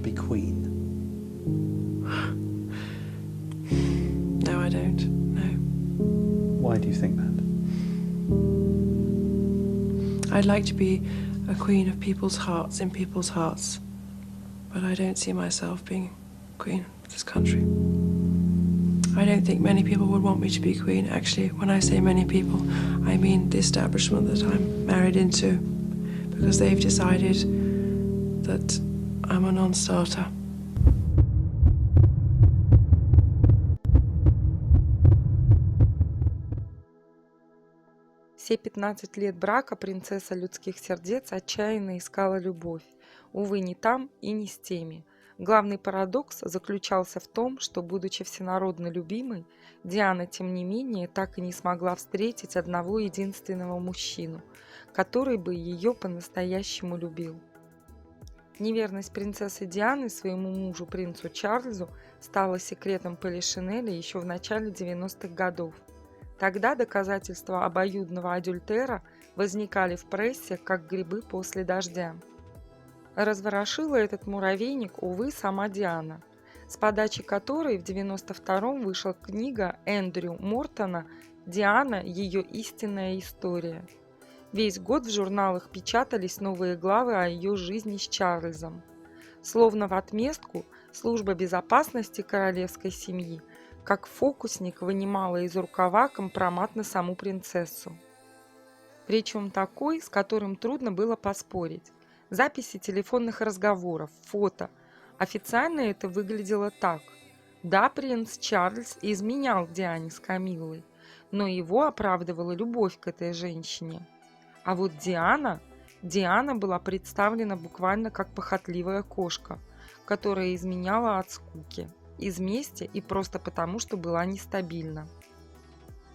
be queen? No, I don't. No. Why do you think that? I'd like to be a queen of people's hearts, in people's hearts. But I don't see myself being queen of this country. I don't think many people would want me to be queen. Actually, when I say many people, I mean the establishment that I'm married into, because they've decided that I'm a non-starter. Все 15 лет брака принцесса людских сердец отчаянно искала любовь. Увы, не там и не с теми. Главный парадокс заключался в том, что, будучи всенародно любимой, Диана, тем не менее, так и не смогла встретить одного единственного мужчину, который бы ее по-настоящему любил. Неверность принцессы Дианы своему мужу, принцу Чарльзу, стала секретом Полишинеля еще в начале 90-х годов. Тогда доказательства обоюдного адюльтера возникали в прессе, как грибы после дождя. Разворошила этот муравейник, увы, сама Диана, с подачи которой в 92-м вышла книга Эндрю Мортона «Диана. Ее истинная история». Весь год в журналах печатались новые главы о ее жизни с Чарльзом. Словно в отместку, служба безопасности королевской семьи как фокусник вынимала из рукава компромат на саму принцессу. Причем такой, с которым трудно было поспорить. Записи телефонных разговоров, фото. Официально это выглядело так. Да, принц Чарльз изменял Диане с Камиллой, но его оправдывала любовь к этой женщине. А вот Диана была представлена буквально как похотливая кошка, которая изменяла от скуки, из мести и просто потому, что была нестабильна.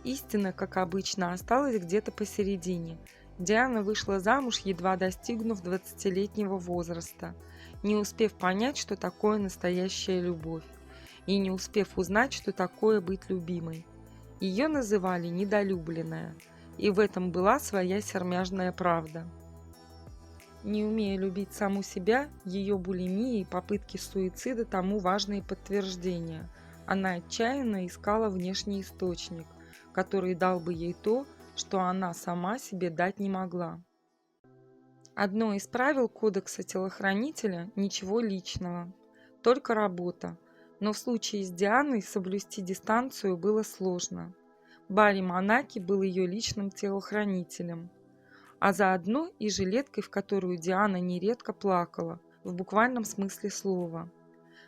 Истина, как обычно, осталась где-то посередине. Диана вышла замуж, едва достигнув 20-летнего возраста, не успев понять, что такое настоящая любовь, и не успев узнать, что такое быть любимой. Ее называли недолюбленная, и в этом была своя сермяжная правда. Не умея любить саму себя, ее булимия и попытки суицида тому важные подтверждения. Она отчаянно искала внешний источник, который дал бы ей то, что она сама себе дать не могла. Одно из правил кодекса телохранителя – ничего личного, только работа. Но в случае с Дианой соблюсти дистанцию было сложно. Барри Монаки был ее личным телохранителем, а заодно и жилеткой, в которую Диана нередко плакала, в буквальном смысле слова.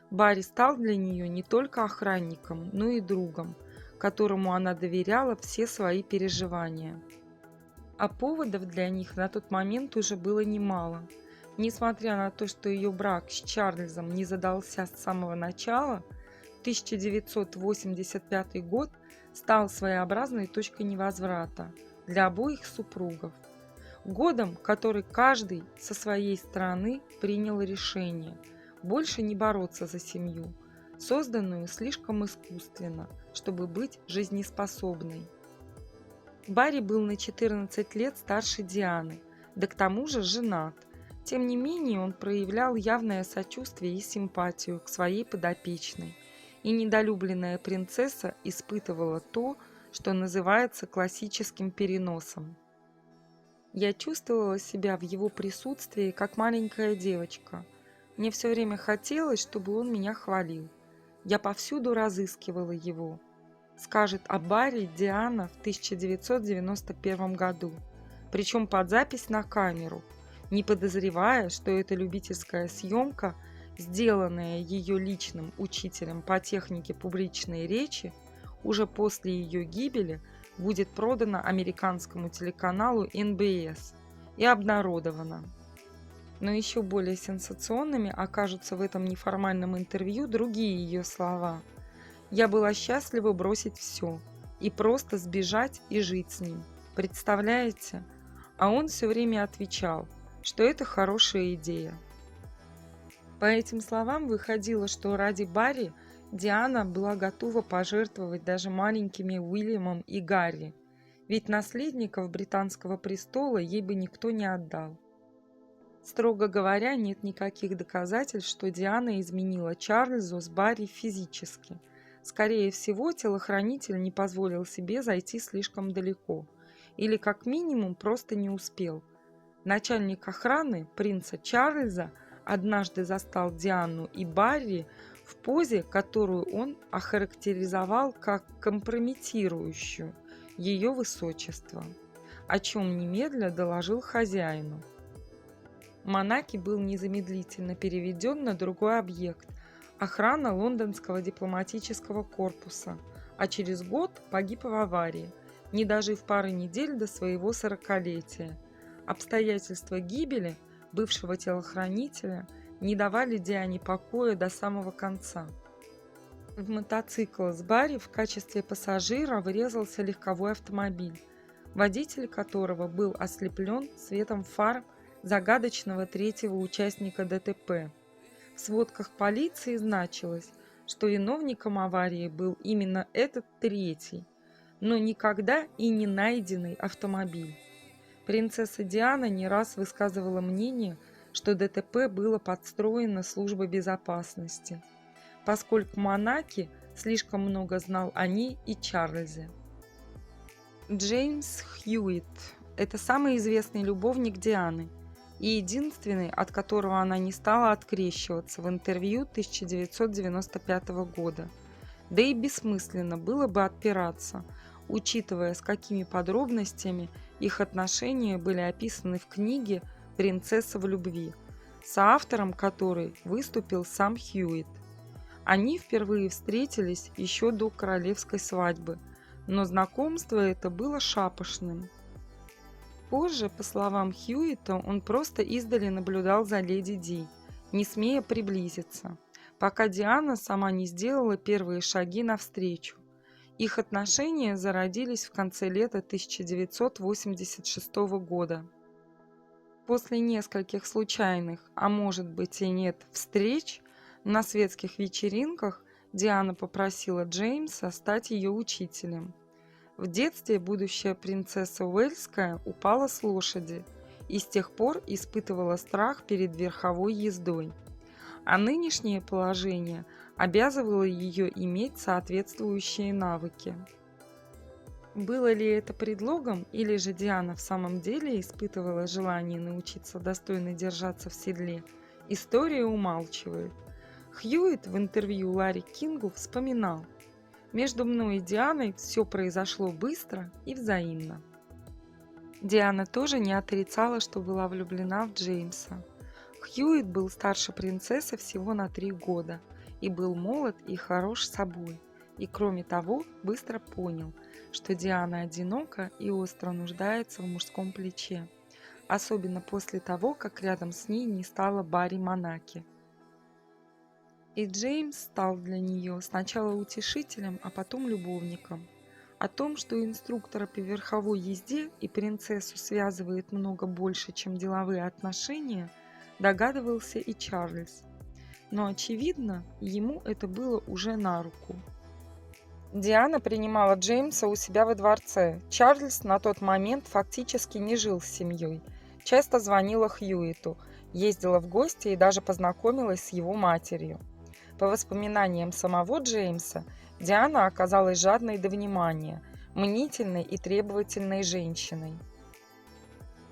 Барри стал для нее не только охранником, но и другом, которому она доверяла все свои переживания. А поводов для них на тот момент уже было немало. Несмотря на то, что ее брак с Чарльзом не задался с самого начала, 1985 год стал своеобразной точкой невозврата для обоих супругов. Годом, который каждый со своей стороны принял решение больше не бороться за семью, созданную слишком искусственно, чтобы быть жизнеспособной. Барри был на 14 лет старше Дианы, да к тому же женат. Тем не менее, он проявлял явное сочувствие и симпатию к своей подопечной, и недолюбленная принцесса испытывала то, что называется классическим переносом. Я чувствовала себя в его присутствии как маленькая девочка. Мне все время хотелось, чтобы он меня хвалил. Я повсюду разыскивала его. Скажет о Барри Диана в 1991 году, причем под запись на камеру, не подозревая, что эта любительская съемка, сделанная ее личным учителем по технике публичной речи, уже после ее гибели будет продана американскому телеканалу NBS и обнародована. Но еще более сенсационными окажутся в этом неформальном интервью другие ее слова. «Я была счастлива бросить все и просто сбежать и жить с ним. Представляете?» А он все время отвечал, что это хорошая идея. По этим словам выходило, что ради Барри Диана была готова пожертвовать даже маленькими Уильямом и Гарри, ведь наследников британского престола ей бы никто не отдал. Строго говоря, нет никаких доказательств, что Диана изменила Чарльзу с Барри физически. Скорее всего, телохранитель не позволил себе зайти слишком далеко. Или, как минимум, просто не успел. Начальник охраны принца Чарльза однажды застал Диану и Барри в позе, которую он охарактеризовал как компрометирующую ее высочество, о чем немедля доложил хозяину. Монаки был незамедлительно переведен на другой объект – охрана лондонского дипломатического корпуса, а через год погиб в аварии, не дожив пары недель до своего 40-летия. Обстоятельства гибели бывшего телохранителя не давали Диане покоя до самого конца. В мотоцикл с Барри в качестве пассажира врезался легковой автомобиль, водитель которого был ослеплен светом фар загадочного третьего участника ДТП. В сводках полиции значилось, что виновником аварии был именно этот третий, но никогда и не найденный автомобиль. Принцесса Диана не раз высказывала мнение, что ДТП было подстроено службой безопасности, поскольку Монаки слишком много знал о ней и Чарльзе. Джеймс Хьюитт – это самый известный любовник Дианы и единственный, от которого она не стала открещиваться в интервью 1995 года. Да и бессмысленно было бы отпираться, учитывая, с какими подробностями их отношения были описаны в книге «Принцесса в любви», соавтором которой выступил сам Хьюитт. Они впервые встретились еще до королевской свадьбы, но знакомство это было шапошным. Позже, по словам Хьюитта, он просто издали наблюдал за леди Ди, не смея приблизиться, пока Диана сама не сделала первые шаги навстречу. Их отношения зародились в конце лета 1986 года. После нескольких случайных, а может быть и нет, встреч на светских вечеринках Диана попросила Джеймса стать ее учителем. В детстве будущая принцесса Уэльская упала с лошади и с тех пор испытывала страх перед верховой ездой. А нынешнее положение обязывало ее иметь соответствующие навыки. Было ли это предлогом, или же Диана в самом деле испытывала желание научиться достойно держаться в седле, история умалчивает. Хьюитт в интервью Ларри Кингу вспоминал: «Между мной и Дианой все произошло быстро и взаимно». Диана тоже не отрицала, что была влюблена в Джеймса. Хьюитт был старше принцессы всего на 3 года и был молод и хорош собой. И кроме того, быстро понял, что Диана одинока и остро нуждается в мужском плече, особенно после того, как рядом с ней не стало Барри Монаки. И Джеймс стал для нее сначала утешителем, а потом любовником. О том, что инструктора по верховой езде и принцессу связывает много больше, чем деловые отношения, догадывался и Чарльз. Но, очевидно, ему это было уже на руку. Диана принимала Джеймса у себя во дворце. Чарльз на тот момент фактически не жил с семьей. Часто звонила Хьюитту, ездила в гости и даже познакомилась с его матерью. По воспоминаниям самого Джеймса, Диана оказалась жадной до внимания, мнительной и требовательной женщиной.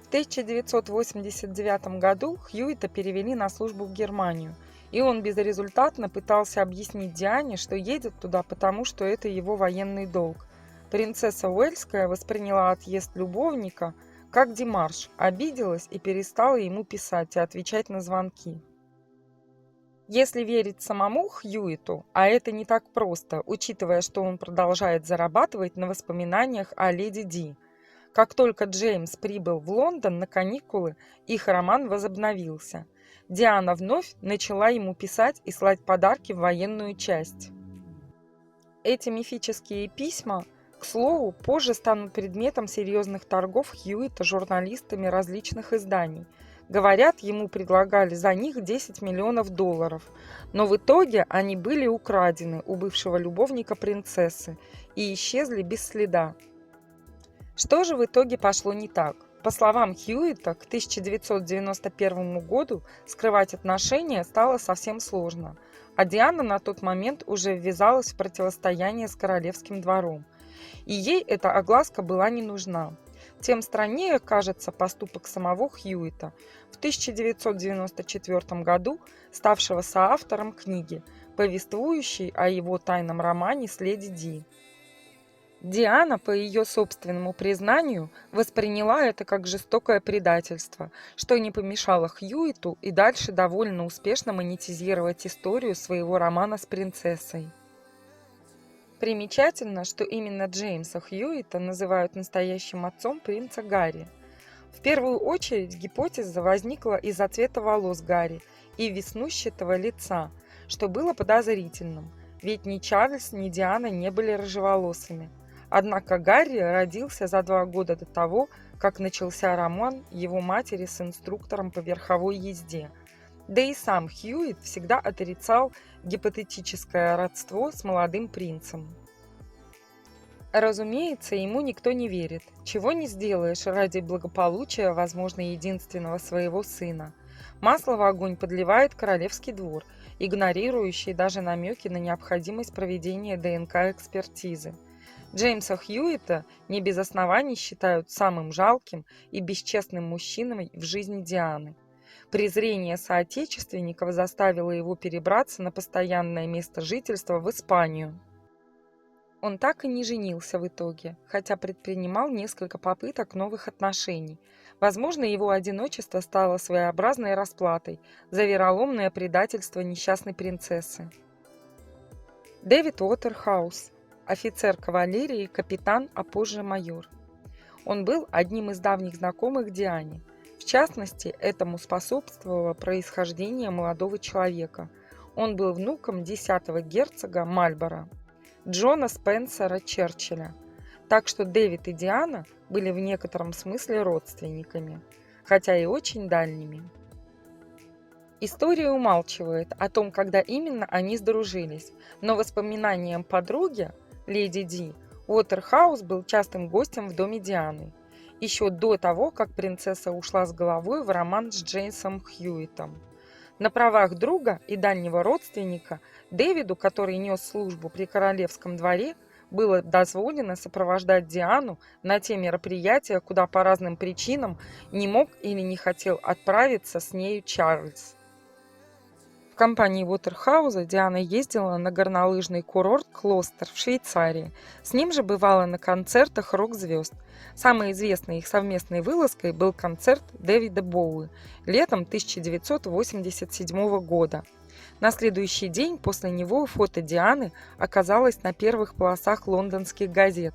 В 1989 году Хьюитта перевели на службу в Германию, и он безрезультатно пытался объяснить Диане, что едет туда, потому что это его военный долг. Принцесса Уэльская восприняла отъезд любовника как демарш, обиделась и перестала ему писать и отвечать на звонки. Если верить самому Хьюитту, а это не так просто, учитывая, что он продолжает зарабатывать на воспоминаниях о леди Ди, как только Джеймс прибыл в Лондон на каникулы, их роман возобновился. Диана вновь начала ему писать и слать подарки в военную часть. Эти мифические письма, к слову, позже станут предметом серьезных торгов Хьюитта журналистами различных изданий. Говорят, ему предлагали за них $10 миллионов, но в итоге они были украдены у бывшего любовника принцессы и исчезли без следа. Что же в итоге пошло не так? По словам Хьюитта, к 1991 году скрывать отношения стало совсем сложно, а Диана на тот момент уже ввязалась в противостояние с королевским двором, и ей эта огласка была не нужна. Тем страннее кажется поступок самого Хьюитта, в 1994 году ставшего соавтором книги, повествующей о его тайном романе с леди Ди. Диана, по ее собственному признанию, восприняла это как жестокое предательство, что не помешало Хьюиту и дальше довольно успешно монетизировать историю своего романа с принцессой. Примечательно, что именно Джеймса Хьюитта называют настоящим отцом принца Гарри. В первую очередь гипотеза возникла из-за цвета волос Гарри и веснущатого лица, что было подозрительным, ведь ни Чарльз, ни Диана не были рыжеволосыми. Однако Гарри родился за 2 года до того, как начался роман его матери с инструктором по верховой езде. Да и сам Хьюитт всегда отрицал гипотетическое родство с молодым принцем. Разумеется, ему никто не верит, чего не сделаешь ради благополучия, возможно, единственного своего сына. Масло в огонь подливает королевский двор, игнорирующий даже намеки на необходимость проведения ДНК-экспертизы. Джеймса Хьюитта не без оснований считают самым жалким и бесчестным мужчиной в жизни Дианы. Презрение соотечественников заставило его перебраться на постоянное место жительства в Испанию. Он так и не женился в итоге, хотя предпринимал несколько попыток новых отношений. Возможно, его одиночество стало своеобразной расплатой за вероломное предательство несчастной принцессы. Дэвид Уотерхаус. Офицер кавалерии, капитан, а позже майор. Он был одним из давних знакомых Диане. В частности, этому способствовало происхождение молодого человека. Он был внуком 10-го герцога Мальборо, Джона Спенсера Черчилля. Так что Дэвид и Диана были в некотором смысле родственниками, хотя и очень дальними. История умалчивает о том, когда именно они сдружились, но воспоминаниям подруги, леди Ди, Уотерхаус был частым гостем в доме Дианы, еще до того, как принцесса ушла с головой в роман с Джеймсом Хьюиттом. На правах друга и дальнего родственника Дэвиду, который нес службу при королевском дворе, было дозволено сопровождать Диану на те мероприятия, куда по разным причинам не мог или не хотел отправиться с нею Чарльз. В компании Уотерхауза Диана ездила на горнолыжный курорт Клостер в Швейцарии. С ним же бывала на концертах рок-звезд. Самой известной их совместной вылазкой был концерт Дэвида Боуи летом 1987 года. На следующий день после него фото Дианы оказалось на первых полосах лондонских газет.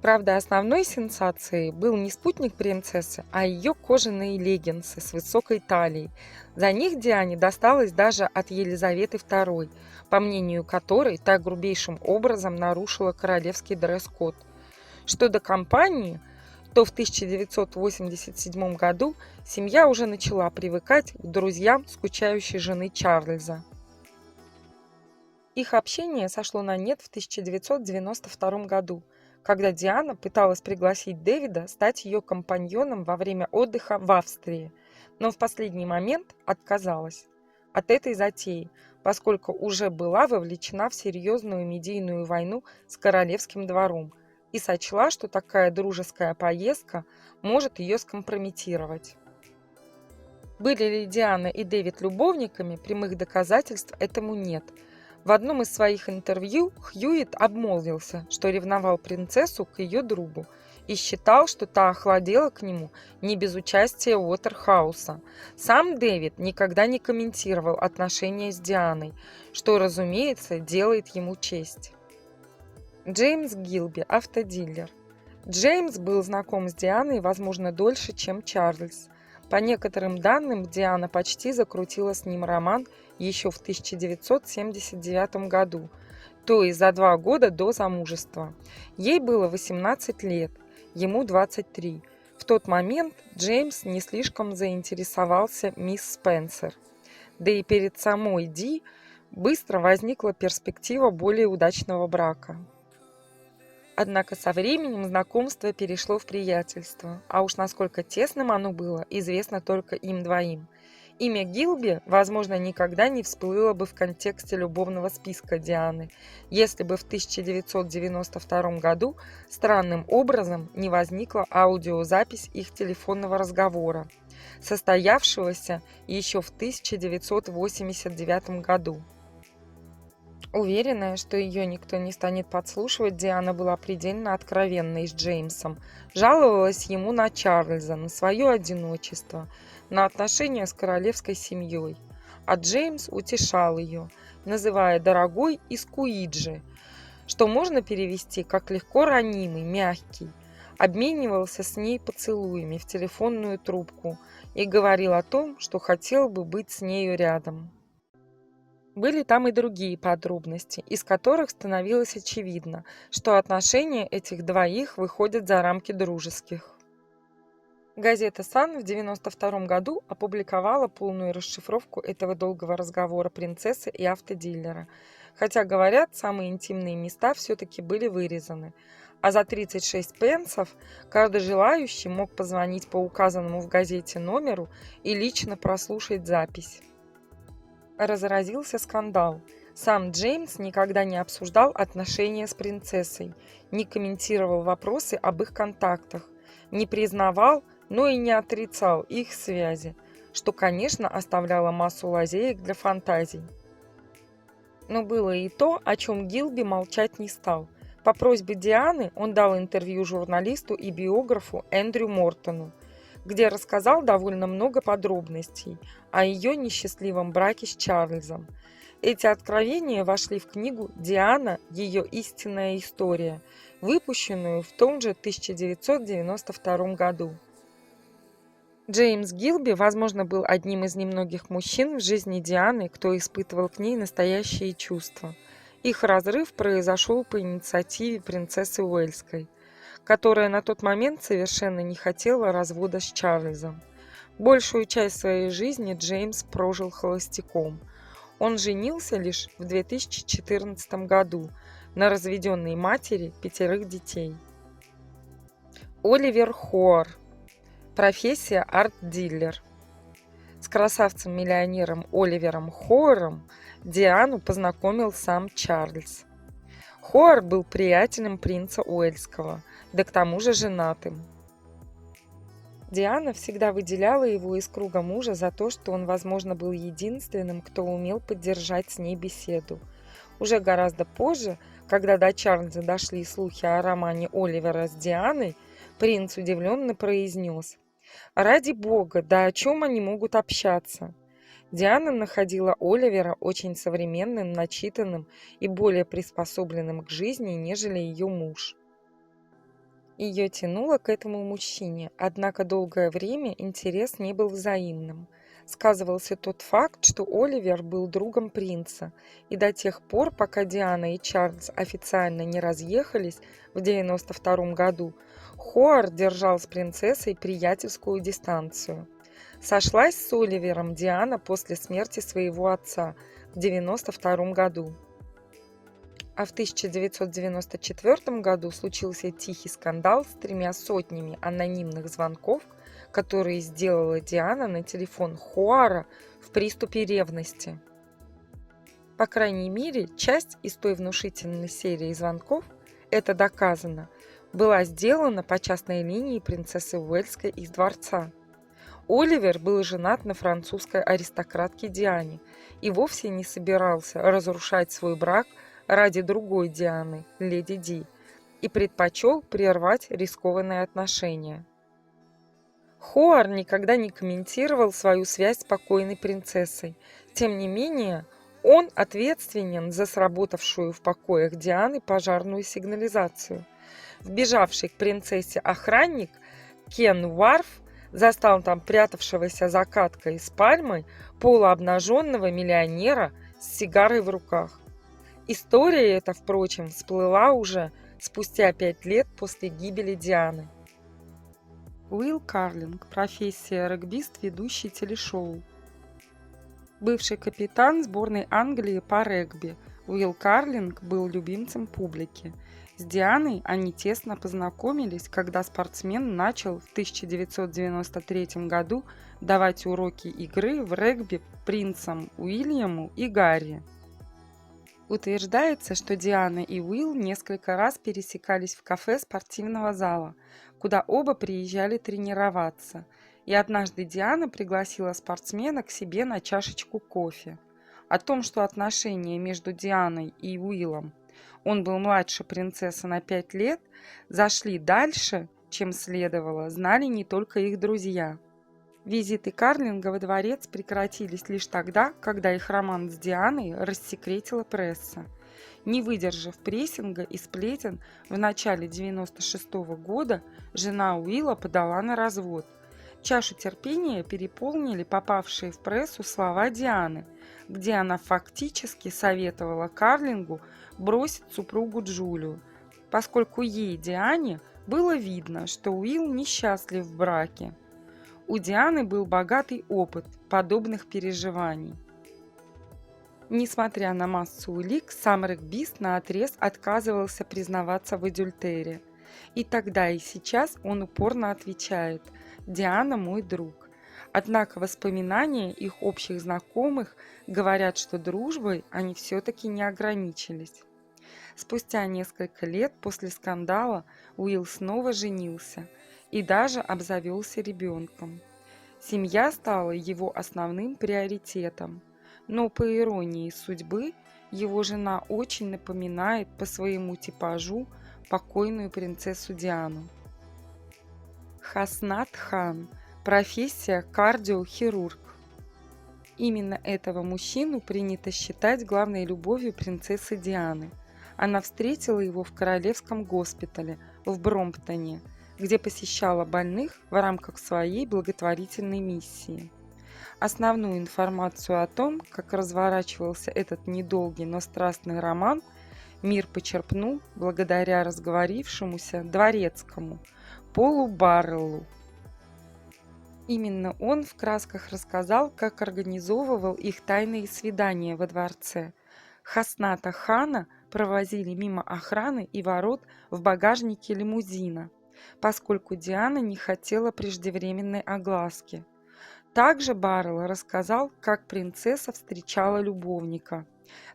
Правда, основной сенсацией был не спутник принцессы, а ее кожаные леггинсы с высокой талией. За них Диане досталось даже от Елизаветы II, по мнению которой та грубейшим образом нарушила королевский дресс-код. Что до компании, то в 1987 году семья уже начала привыкать к друзьям скучающей жены Чарльза. Их общение сошло на нет в 1992 году, когда Диана пыталась пригласить Дэвида стать ее компаньоном во время отдыха в Австрии, но в последний момент отказалась от этой затеи, поскольку уже была вовлечена в серьезную медийную войну с королевским двором и сочла, что такая дружеская поездка может ее скомпрометировать. Были ли Диана и Дэвид любовниками, прямых доказательств этому нет. В одном из своих интервью Хьюитт обмолвился, что ревновал принцессу к ее другу и считал, что та охладела к нему не без участия Уотерхауса. Сам Дэвид никогда не комментировал отношения с Дианой, что, разумеется, делает ему честь. Джеймс Гилби, автодилер. Джеймс был знаком с Дианой, возможно, дольше, чем Чарльз. По некоторым данным, Диана почти закрутила с ним роман еще в 1979 году, то есть за 2 года до замужества. Ей было 18 лет, ему 23. В тот момент Джеймс не слишком заинтересовался мисс Спенсер. Да и перед самой Ди быстро возникла перспектива более удачного брака. Однако со временем знакомство перешло в приятельство, а уж насколько тесным оно было, известно только им двоим. Имя Гилби, возможно, никогда не всплыло бы в контексте любовного списка Дианы, если бы в 1992 году странным образом не возникла аудиозапись их телефонного разговора, состоявшегося еще в 1989 году. Уверенная, что ее никто не станет подслушивать, Диана была предельно откровенной с Джеймсом. Жаловалась ему на Чарльза, на свое одиночество, на отношения с королевской семьей. А Джеймс утешал ее, называя дорогой и скуиджи, что можно перевести как легко ранимый, мягкий. Обменивался с ней поцелуями в телефонную трубку и говорил о том, что хотел бы быть с нею рядом. Были там и другие подробности, из которых становилось очевидно, что отношения этих двоих выходят за рамки дружеских. Газета «Сан» в 1992 году опубликовала полную расшифровку этого долгого разговора принцессы и автодилера, хотя, говорят, самые интимные места все-таки были вырезаны, а за 36 пенсов каждый желающий мог позвонить по указанному в газете номеру и лично прослушать запись. Разразился скандал. Сам Джеймс никогда не обсуждал отношения с принцессой, не комментировал вопросы об их контактах, не признавал, но и не отрицал их связи, что, конечно, оставляло массу лазеек для фантазий. Но было и то, о чем Гилби молчать не стал. По просьбе Дианы он дал интервью журналисту и биографу Эндрю Мортону, где рассказал довольно много подробностей о ее несчастливом браке с Чарльзом. Эти откровения вошли в книгу «Диана. Ее истинная история», выпущенную в том же 1992 году. Джеймс Гилби, возможно, был одним из немногих мужчин в жизни Дианы, кто испытывал к ней настоящие чувства. Их разрыв произошел по инициативе принцессы Уэльской, которая на тот момент совершенно не хотела развода с Чарльзом. Большую часть своей жизни Джеймс прожил холостяком. Он женился лишь в 2014 году на разведенной матери 5 детей. Оливер Хоар. Профессия арт-дилер. С красавцем-миллионером Оливером Хоаром Диану познакомил сам Чарльз. Хоар был приятелем принца Уэльского, да к тому же женатым. Диана всегда выделяла его из круга мужа за то, что он, возможно, был единственным, кто умел поддержать с ней беседу. Уже гораздо позже, когда до Чарльза дошли слухи о романе Оливера с Дианой, принц удивленно произнес: «Ради бога, да о чем они могут общаться?» Диана находила Оливера очень современным, начитанным и более приспособленным к жизни, нежели ее муж. Ее тянуло к этому мужчине, однако долгое время интерес не был взаимным. Сказывался тот факт, что Оливер был другом принца, и до тех пор, пока Диана и Чарльз официально не разъехались в 1992 году, Хоар держал с принцессой приятельскую дистанцию. Сошлась с Оливером Диана после смерти своего отца в 1992 году. А в 1994 году случился тихий скандал с 300 анонимных звонков, которые сделала Диана на телефон Хоара в приступе ревности. По крайней мере, часть из той внушительной серии звонков, это доказано, была сделана по частной линии принцессы Уэльской из дворца. Оливер был женат на французской аристократке Диане и вовсе не собирался разрушать свой брак ради другой Дианы, леди Ди, и предпочел прервать рискованные отношения. Хоар никогда не комментировал свою связь с покойной принцессой. Тем не менее, он ответственен за сработавшую в покоях Дианы пожарную сигнализацию. Вбежавший к принцессе охранник Кен Уарф застал там прятавшегося за каткой с пальмой полуобнаженного миллионера с сигарой в руках. История эта, впрочем, всплыла уже спустя 5 лет после гибели Дианы. Уилл Карлинг. Профессия регбист, ведущий телешоу. Бывший капитан сборной Англии по регби, Уилл Карлинг был любимцем публики. С Дианой они тесно познакомились, когда спортсмен начал в 1993 году давать уроки игры в регби принцам Уильяму и Гарри. Утверждается, что Диана и Уилл несколько раз пересекались в кафе спортивного зала, куда оба приезжали тренироваться, и однажды Диана пригласила спортсмена к себе на чашечку кофе. О том, что отношения между Дианой и Уиллом, он был младше принцессы на 5 лет, зашли дальше, чем следовало, знали не только их друзья. Визиты Карлинга во дворец прекратились лишь тогда, когда их роман с Дианой рассекретила пресса. Не выдержав прессинга и сплетен, в начале 1996 года жена Уилла подала на развод. Чашу терпения переполнили попавшие в прессу слова Дианы, где она фактически советовала Карлингу бросить супругу Джулию, поскольку ей, Диане, было видно, что Уилл несчастлив в браке. У Дианы был богатый опыт подобных переживаний. Несмотря на массу улик, сам регбист наотрез отказывался признаваться в адюльтере. И тогда, и сейчас он упорно отвечает: «Диана мой друг». Однако воспоминания их общих знакомых говорят, что дружбой они все-таки не ограничились. Спустя несколько лет после скандала Уилл снова женился и даже обзавелся ребенком. Семья стала его основным приоритетом, но, по иронии судьбы, его жена очень напоминает по своему типажу покойную принцессу Диану. Хаснат Хан. Профессия кардиохирург. Именно этого мужчину принято считать главной любовью принцессы Дианы. Она встретила его в Королевском госпитале в Бромптоне, где посещала больных в рамках своей благотворительной миссии. Основную информацию о том, как разворачивался этот недолгий, но страстный роман, мир почерпнул благодаря разговорившемуся дворецкому Полу Барреллу. Именно он в красках рассказал, как организовывал их тайные свидания во дворце. Хасната Хана провозили мимо охраны и ворот в багажнике лимузина, поскольку Диана не хотела преждевременной огласки. Также Баррелл рассказал, как принцесса встречала любовника,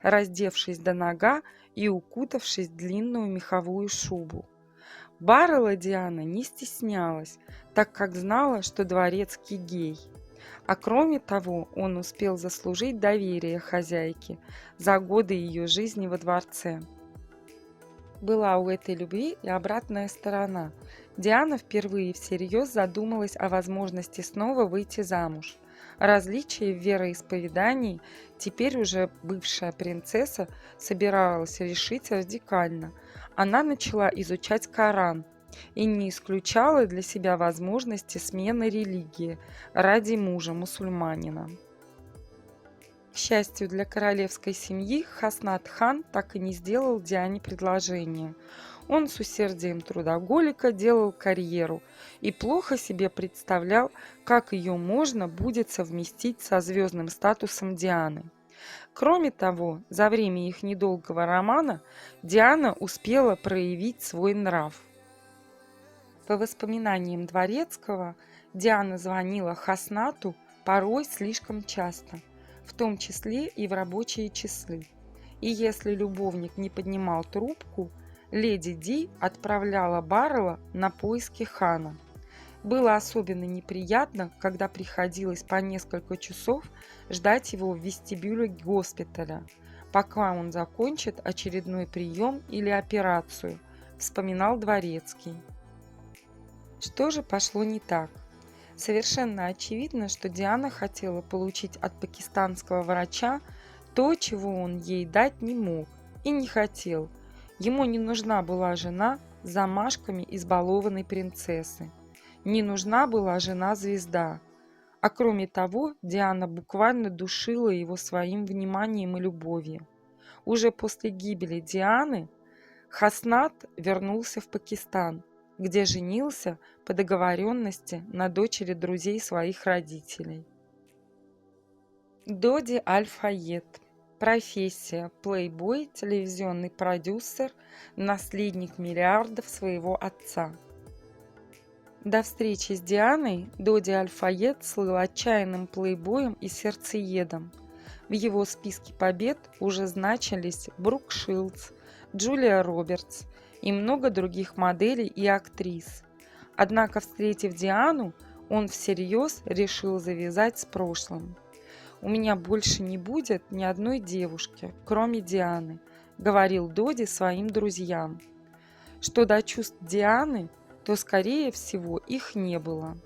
раздевшись до нога и укутавшись в длинную меховую шубу. Баррелла Диана не стеснялась, так как знала, что дворецкий гей. А кроме того, он успел заслужить доверие хозяйки за годы ее жизни во дворце. Была у этой любви и обратная сторона. Диана впервые всерьез задумалась о возможности снова выйти замуж. Различия в вероисповедании теперь уже бывшая принцесса собиралась решить радикально. Она начала изучать Коран и не исключала для себя возможности смены религии ради мужа-мусульманина. К счастью для королевской семьи, Хаснат Хан так и не сделал Диане предложение. Он с усердием трудоголика делал карьеру и плохо себе представлял, как ее можно будет совместить со звездным статусом Дианы. Кроме того, за время их недолгого романа Диана успела проявить свой нрав. По воспоминаниям Дворецкого, Диана звонила Хаснату порой слишком часто, в том числе и в рабочие часы. И если любовник не поднимал трубку, леди Ди отправляла Баррелла на поиски Хана. Было особенно неприятно, когда приходилось по несколько часов ждать его в вестибюле госпиталя, пока он закончит очередной прием или операцию, вспоминал Дворецкий. Что же пошло не так? Совершенно очевидно, что Диана хотела получить от пакистанского врача то, чего он ей дать не мог и не хотел. Ему не нужна была жена с замашками избалованной принцессы. Не нужна была жена-звезда. А кроме того, Диана буквально душила его своим вниманием и любовью. Уже после гибели Дианы Хаснат вернулся в Пакистан, где женился по договоренности на дочери друзей своих родителей. Доди Аль-Файед. Профессия – плейбой, телевизионный продюсер, наследник миллиардов своего отца. До встречи с Дианой Доди Аль-Файед слыл отчаянным плейбоем и сердцеедом. В его списке побед уже значились Брук Шилдс, Джулия Робертс и много других моделей и актрис. Однако, встретив Диану, он всерьез решил завязать с прошлым. «У меня больше не будет ни одной девушки, кроме Дианы», — говорил Доди своим друзьям. Что до чувств Дианы, то, скорее всего, их не было.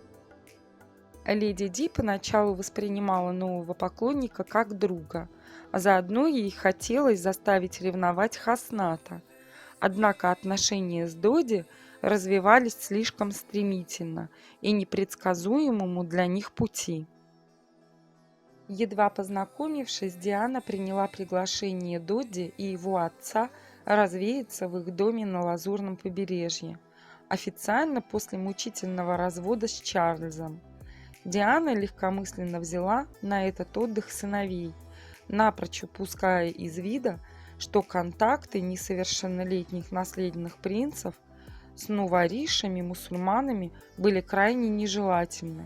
Леди Ди поначалу воспринимала нового поклонника как друга, а заодно ей хотелось заставить ревновать Хасната. Однако отношения с Доди развивались слишком стремительно и непредсказуемому для них пути. Едва познакомившись, Диана приняла приглашение Доди и его отца развеяться в их доме на Лазурном побережье, официально после мучительного развода с Чарльзом. Диана легкомысленно взяла на этот отдых сыновей, напрочь упуская из вида, что контакты несовершеннолетних наследных принцев с нуворишами-мусульманами были крайне нежелательны.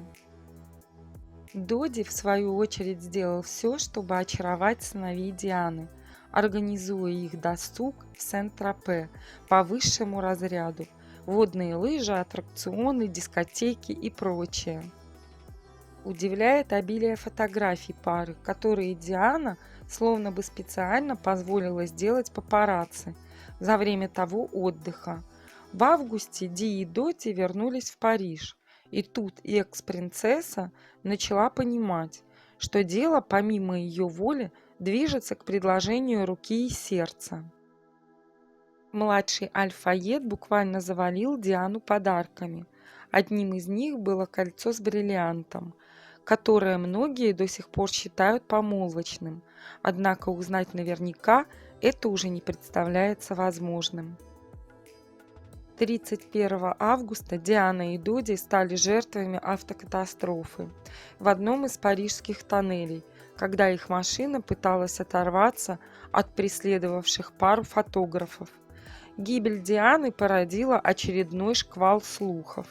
Доди, в свою очередь, сделал все, чтобы очаровать сыновей Дианы, организуя их досуг в Сен-Тропе по высшему разряду – водные лыжи, аттракционы, дискотеки и прочее. Удивляет обилие фотографий пары, которые Диана словно бы специально позволила сделать папарацци за время того отдыха. В августе Ди и Доти вернулись в Париж, и тут экс-принцесса начала понимать, что дело помимо ее воли движется к предложению руки и сердца. Младший Аль-Файед буквально завалил Диану подарками. Одним из них было кольцо с бриллиантом, которое многие до сих пор считают помолвочным, однако узнать наверняка это уже не представляется возможным. 31 августа Диана и Доди стали жертвами автокатастрофы в одном из парижских тоннелей, когда их машина пыталась оторваться от преследовавших пару фотографов. Гибель Дианы породила очередной шквал слухов.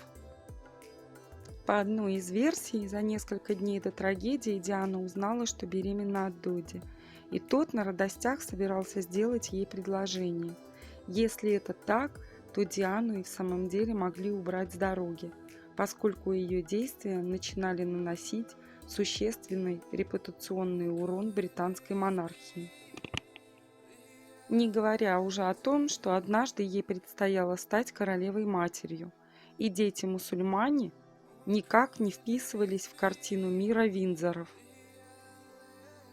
По одной из версий, за несколько дней до трагедии Диана узнала, что беременна от Доди, и тот на радостях собирался сделать ей предложение. Если это так, то Диану и в самом деле могли убрать с дороги, поскольку ее действия начинали наносить существенный репутационный урон британской монархии. Не говоря уже о том, что однажды ей предстояло стать королевой-матерью, и дети-мусульмане никак не вписывались в картину мира Виндзоров.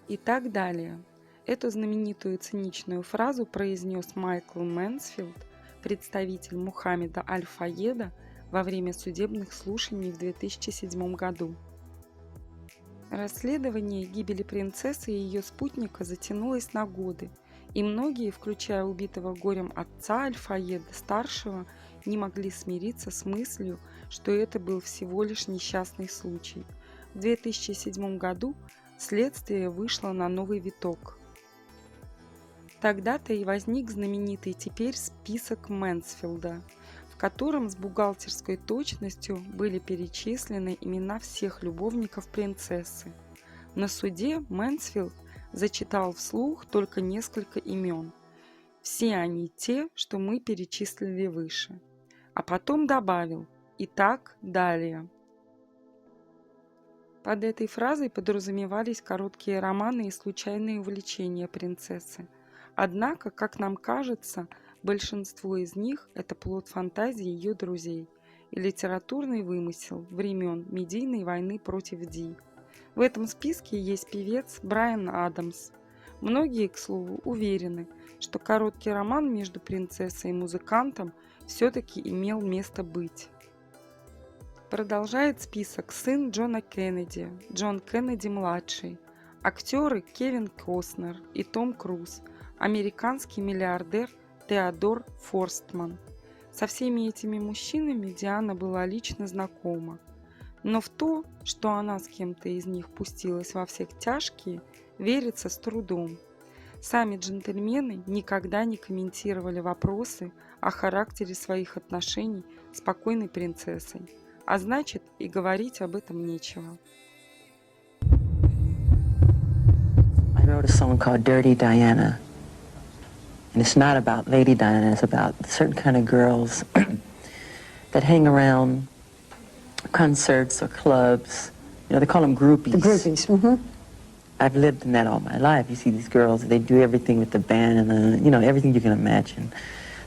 И так далее. Эту знаменитую циничную фразу произнес Майкл Мэнсфилд, представитель Мухаммеда Аль-Файеда, во время судебных слушаний в 2007 году. Расследование гибели принцессы и ее спутника затянулось на годы, и многие, включая убитого горем отца Аль-Файеда-старшего, не могли смириться с мыслью, что это был всего лишь несчастный случай. В 2007 году следствие вышло на новый виток. Тогда-то и возник знаменитый теперь список Мэнсфилда, в котором с бухгалтерской точностью были перечислены имена всех любовников принцессы. На суде Мэнсфилд зачитал вслух только несколько имен. Все они те, что мы перечислили выше. А потом добавил «и так далее». Под этой фразой подразумевались короткие романы и случайные увлечения принцессы. Однако, как нам кажется, большинство из них – это плод фантазии ее друзей и литературный вымысел времен медийной войны против Ди. В этом списке есть певец Брайан Адамс. Многие, к слову, уверены, что короткий роман между принцессой и музыкантом все-таки имел место быть. Продолжает список сын Джона Кеннеди, Джон Кеннеди-младший, актеры Кевин Костнер и Том Круз, американский миллиардер Теодор Форстман. Со всеми этими мужчинами Диана была лично знакома. Но в то, что она с кем-то из них пустилась во все тяжкие, верится с трудом. Сами джентльмены никогда не комментировали вопросы о характере своих отношений с покойной принцессой, а значит и говорить об этом нечего. I wrote a song called Dirty Diana. And it's not about Lady Diana, it's about certain kind of girls that hang around concerts or clubs. You know, they call them groupies. The groupies. Mm-hmm. I've lived in that all my life. You see these girls, they do everything with the band and you know, everything you can imagine.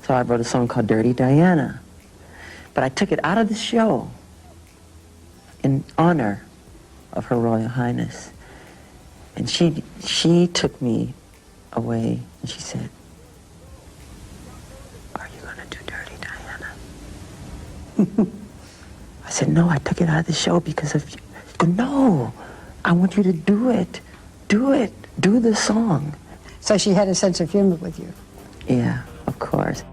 So I wrote a song called Dirty Diana. But I took it out of the show in honor of Her Royal Highness. And she took me away and she said, "Are you gonna do Dirty Diana?" I said, "No, I took it out of the show because of you." She goes, "No, I want you to do it. Do it. Do the song." So she had a sense of humor with you. Yeah, of course.